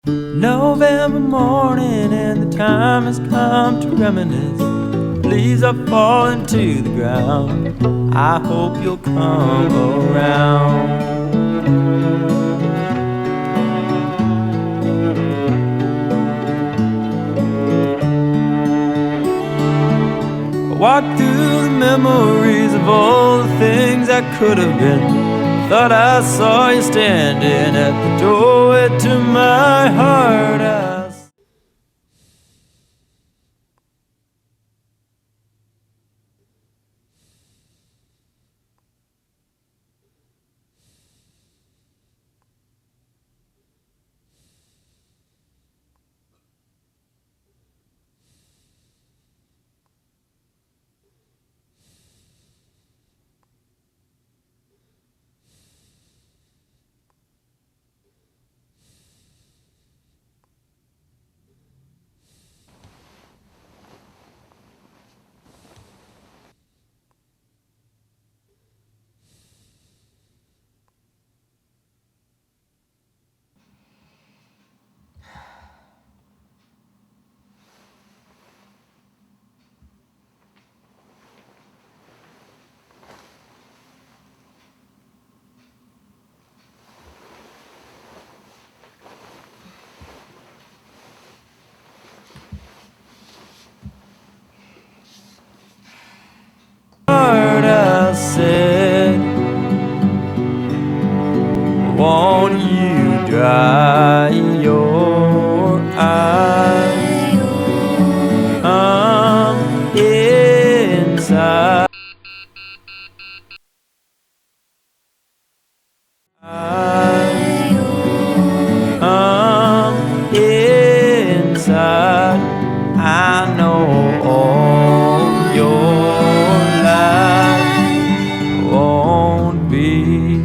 November morning and the time has come to reminisce. Leaves are falling to the ground. I hope you'll come around. I walk through the memories of all the things that could have been. Thought I saw you standing at the doorway to my heart. I said, won't you dry your eyes? I'm inside. I'm inside. I know all your life won't be.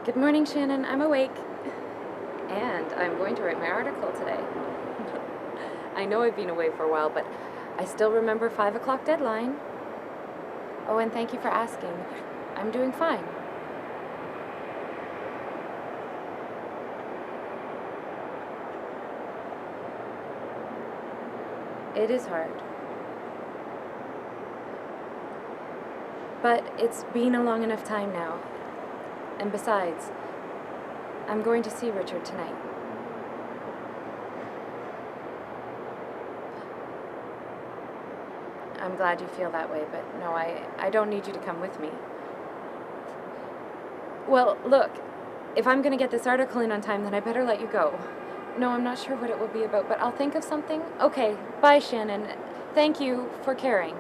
Good morning, Shannon. I'm awake. And I'm going to write my article today. I know I've been away for a while, but I still remember 5 o'clock deadline. Oh, and thank you for asking. I'm doing fine. It is hard. But it's been a long enough time now. And besides, I'm going to see Richard tonight. I'm glad you feel that way, but no, I don't need you to come with me. Well, look, if I'm going to get this article in on time, then I better let you go. No, I'm not sure what it will be about, but I'll think of something. Okay, bye, Shannon. Thank you for caring.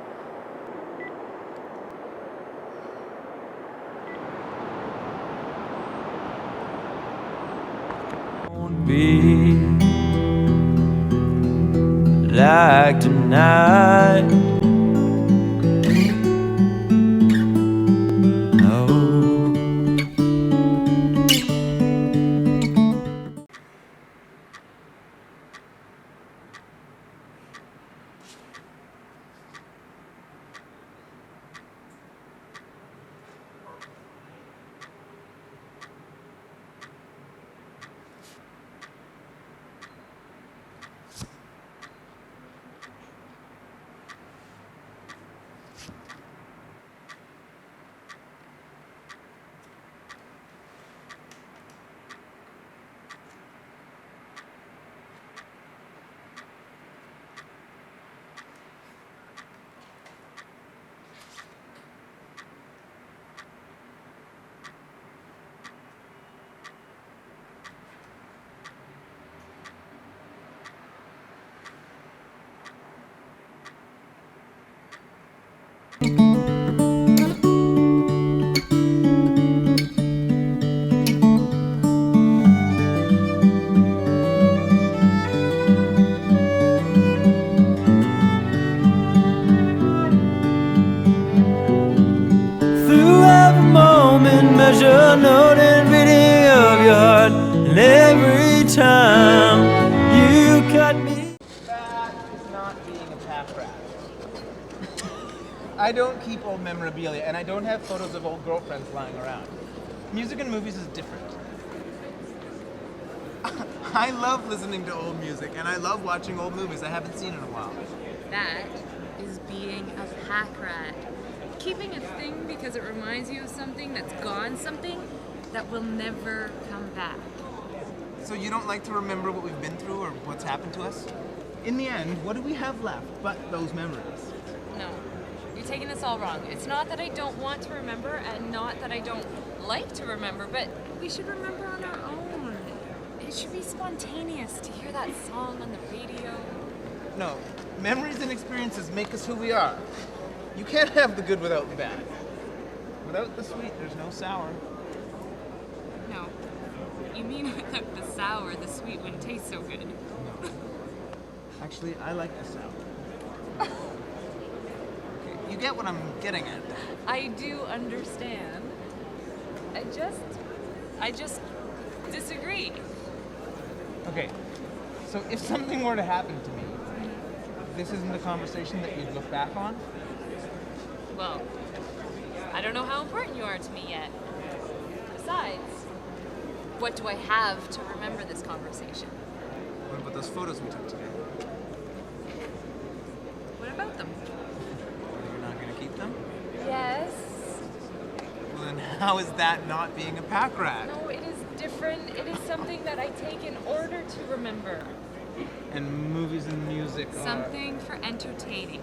Won't be like tonight. Through every moment, measure, note, and beating of your heart, and every time you cut me. That is not being a pack rat. I I don't keep old memorabilia, and I don't have photos of old girlfriends lying around. Music and movies is different. I love listening to old music, and I love watching old movies I haven't seen in a while. That is being a pack rat. Keeping a thing because it reminds you of something that's gone, something that will never come back. So you don't like to remember what we've been through or what's happened to us? In the end, what do we have left but those memories? No, you're taking this all wrong. It's not that I don't want to remember and not that I don't like to remember, but we should remember on our own. It should be spontaneous to hear that song on the radio. No, memories and experiences make us who we are. You can't have the good without the bad. Without the sweet, there's no sour. No, you mean without the sour, the sweet wouldn't taste so good. Actually, I like the sour. Okay, you get what I'm getting at. I do understand. I just disagree. Okay, so if something were to happen to me, this isn't a conversation that you'd look back on? Well, I don't know how important you are to me yet. Besides, what do I have to remember this conversation? What about those photos we took today? What about them? You're not gonna keep them? Yes. Well, then how is that not being a pack rat? No, it is different. It is something that I take in order to remember. And movies and music are... Something for entertaining.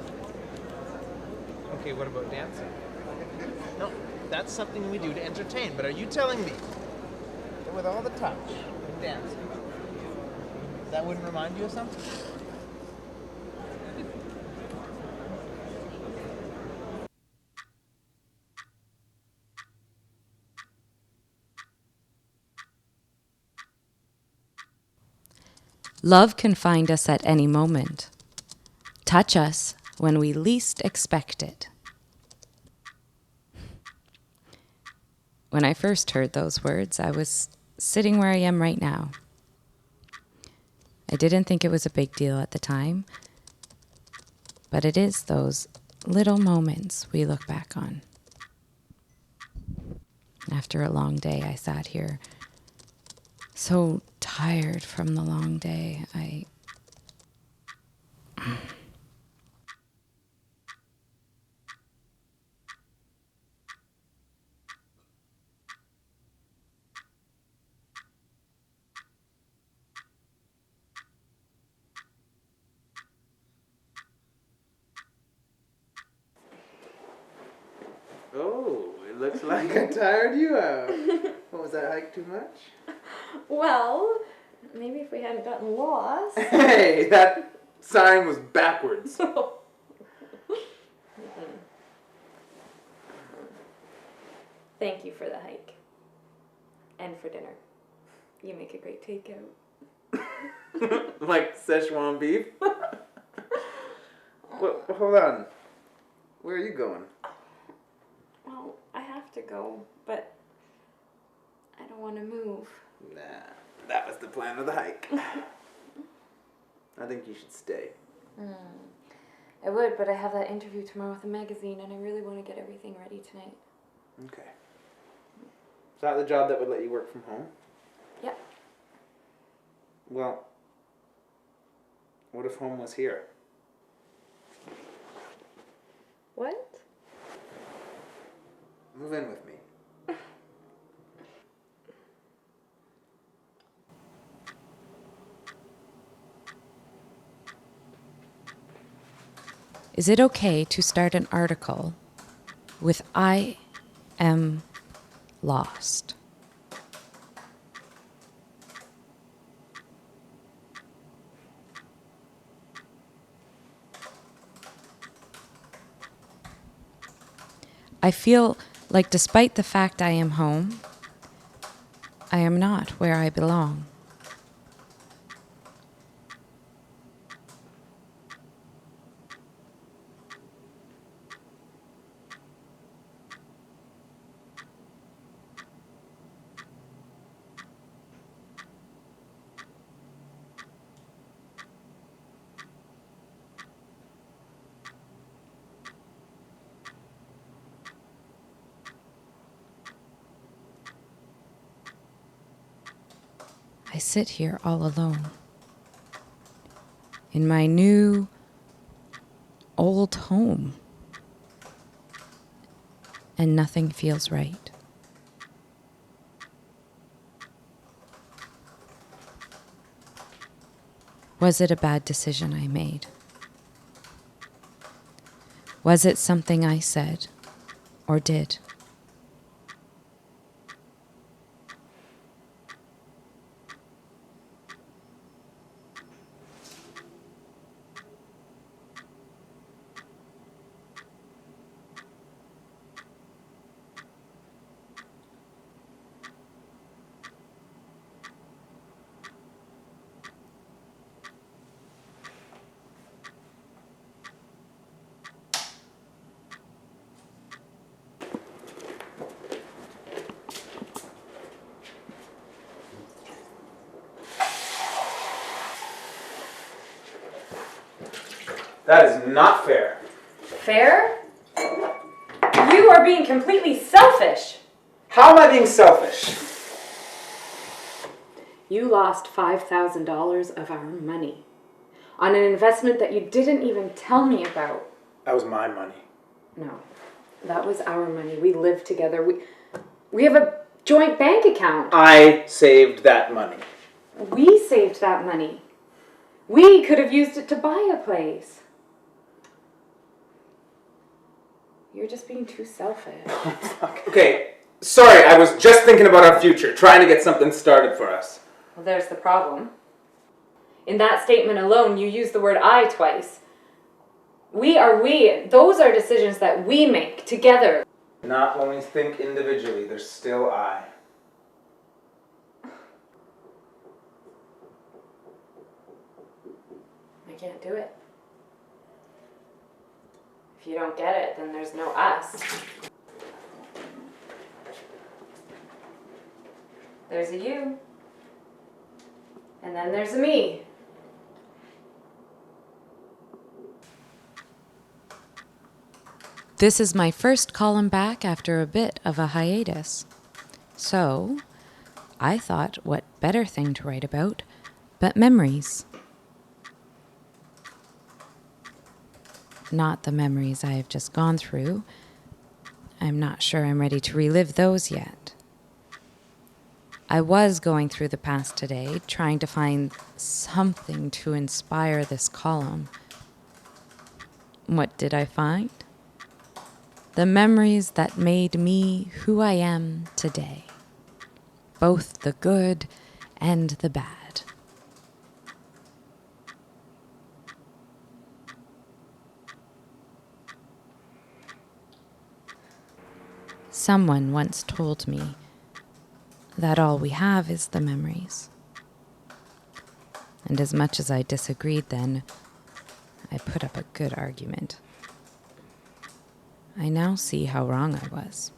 Okay, what about dancing? No, that's something we do to entertain, but are you telling me that with all the touch and dancing, that wouldn't remind you of something? Love can find us at any moment, touch us when we least expect it. When I first heard those words, I was sitting where I am right now. I didn't think it was a big deal at the time, but it is those little moments we look back on. After a long day, I sat here, so tired from the long day. Oh, it looks like I tired you out. What, was that hike too much? Well, maybe if we hadn't gotten lost. Hey, that sign was backwards. Thank you for the hike. And for dinner. You make a great takeout. Like Szechuan beef? Well, hold on. Where are you going? Well, I have to go, but I don't want to move. Nah, that was the plan of the hike. I think you should stay. I would, but I have that interview tomorrow with a magazine, and I really want to get everything ready tonight. Okay. Is that the job that would let you work from home? Yep. Well, what if home was here? What? Move in with me. Is it okay to start an article with I am lost? I feel like despite the fact I am home, I am not where I belong. sit here all alone in my new old home, and nothing feels right. Was it a bad decision I made? Was it something I said or did? That is not fair. Fair? You are being completely selfish. How am I being selfish? You lost $5,000 of our money on an investment that you didn't even tell me about. That was my money. No, that was our money. We live together. We have a joint bank account. I saved that money. We saved that money. We could have used it to buy a place. You're just being too selfish. Okay, sorry, I was just thinking about our future, trying to get something started for us. Well, there's the problem. In that statement alone, you used the word I twice. We are we. Those are decisions that we make together. Not when we think individually, there's still I. I can't do it. If you don't get it, then there's no us. There's a you. And then there's a me. This is my first column back after a bit of a hiatus. So, I thought, what better thing to write about but memories. Not the memories I have just gone through. I'm not sure I'm ready to relive those yet. I was going through the past today, trying to find something to inspire this column. What did I find? The memories that made me who I am today. Both the good and the bad. Someone once told me that all we have is the memories. And as much as I disagreed then, I put up a good argument. I now see how wrong I was.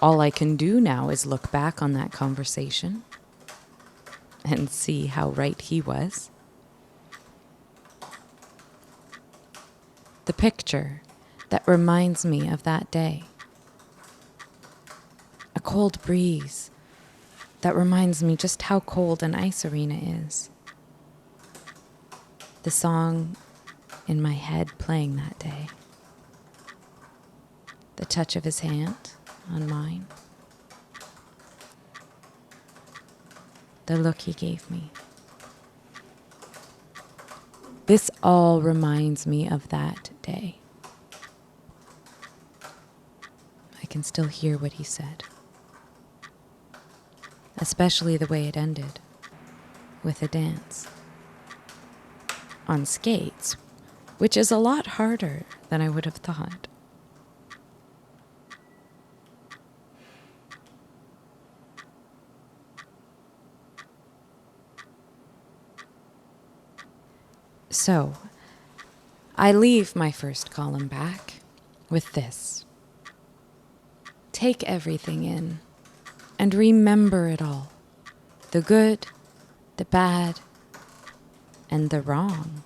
All I can do now is look back on that conversation and see how right he was. The picture that reminds me of that day. A cold breeze that reminds me just how cold an ice arena is. The song in my head playing that day. The touch of his hand on mine. The look he gave me. This all reminds me of that day. I can still hear what he said. Especially the way it ended, with a dance. On skates, which is a lot harder than I would have thought. So, I leave my first column back with this. Take everything in and remember it all. The good, the bad, and the wrong.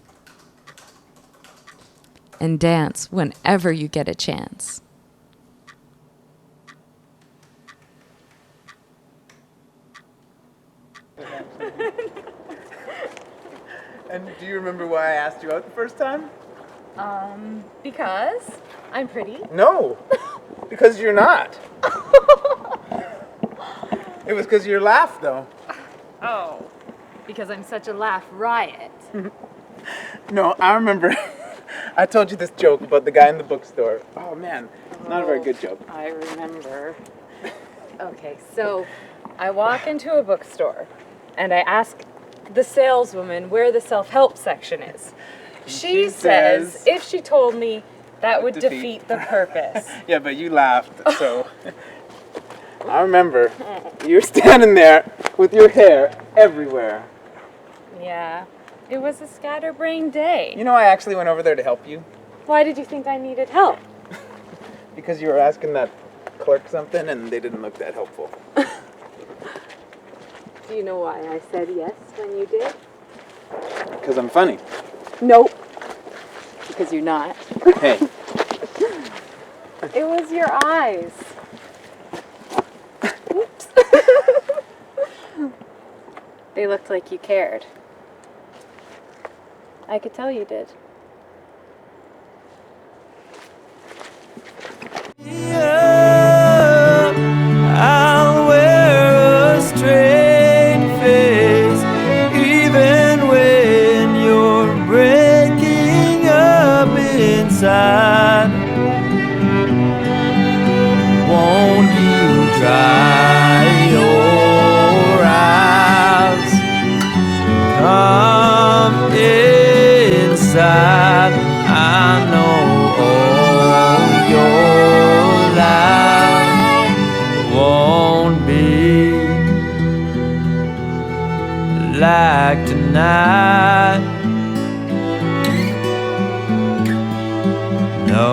And dance whenever you get a chance. And do you remember why I asked you out the first time? Because I'm pretty. No, because you're not. It was because of your laugh, though. Oh, because I'm such a laugh riot. No, I remember. I told you this joke about the guy in the bookstore. Oh man, it's not a very good joke. I remember. Okay, so I walk into a bookstore and I ask the saleswoman where the self-help section is. She says if she told me, that would defeat the purpose. Yeah, but you laughed, so. I remember you were standing there with your hair everywhere. Yeah, it was a scatterbrained day. You know, I actually went over there to help you Why did you think I needed help? because you were asking that clerk something and they didn't look that helpful. Do you know why I said yes when you did? Because I'm funny. Nope. Because you're not. Hey, It was your eyes. Oops. They looked like you cared. I could tell you did. I'll wear a straight face, even when you're breaking up inside. Won't you dry your eyes? Come inside. I know all your life won't be like tonight. No.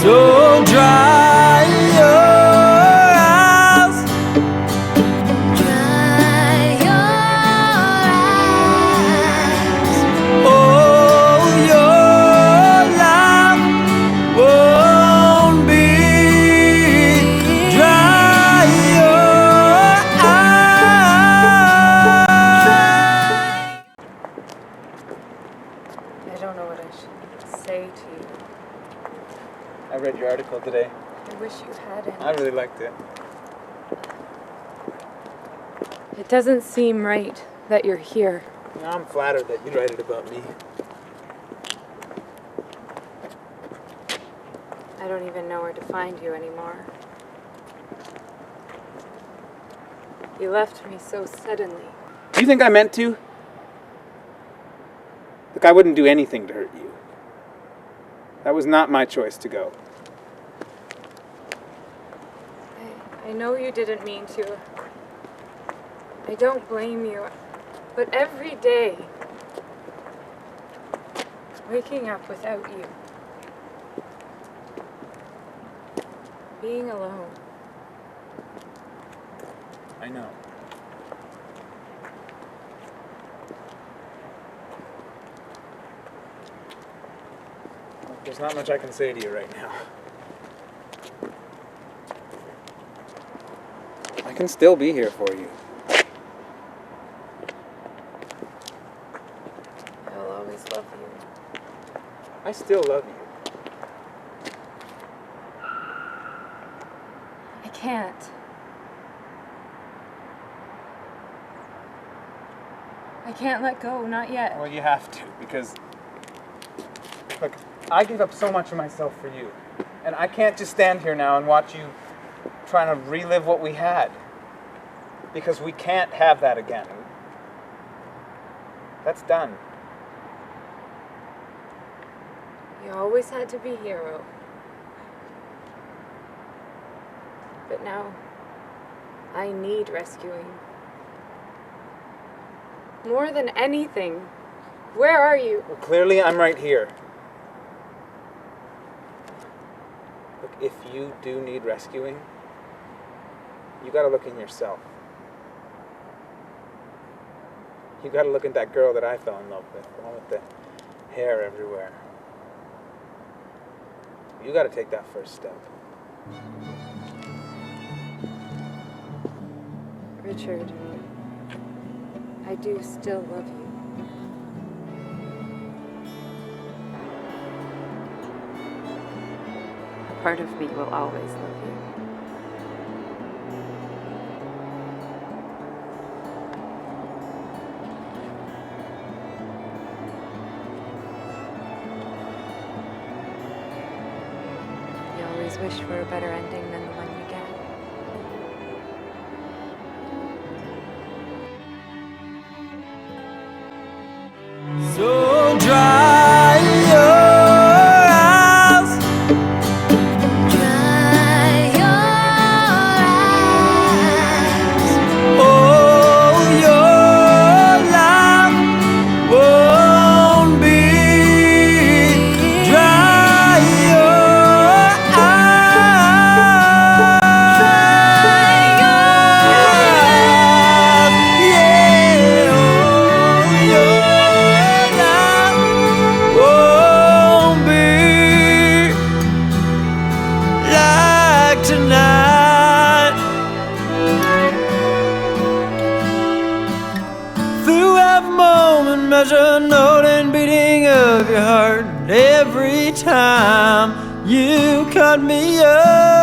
So dry your eyes. Oh, your life won't be dry. Your eyes. I don't know what I should say to you. I read your article today. I wish you hadn't. I really liked it. It doesn't seem right that you're here. You know, I'm flattered that you write it about me. I don't even know where to find you anymore. You left me so suddenly. Do you think I meant to? Look, I wouldn't do anything to hurt you. That was not my choice to go. I know you didn't mean to. I don't blame you. But every day, waking up without you, being alone, I know. There's not much I can say to you right now. I can still be here for you. I'll always love you. I still love you. I can't. I can't let go, not yet. Well, you have to, because, look, I gave up so much of myself for you. And I can't just stand here now and watch you trying to relive what we had. Because we can't have that again. That's done. You always had to be hero. But now, I need rescuing. More than anything. Where are you? Well, clearly I'm right here. Look, if you do need rescuing, you gotta look in yourself. You gotta look at that girl that I fell in love with, the one with the hair everywhere. You gotta take that first step. Richard, I do still love you. A part of me will always love you. You always wish for a better ending than the one you get. So dry your eyes. Dry your eyes. Oh, your life won't be dry. Your eyes. Yeah. Oh, your life won't be like tonight. Through every moment, measure, note, and beating of your heart. Every time you cut me up.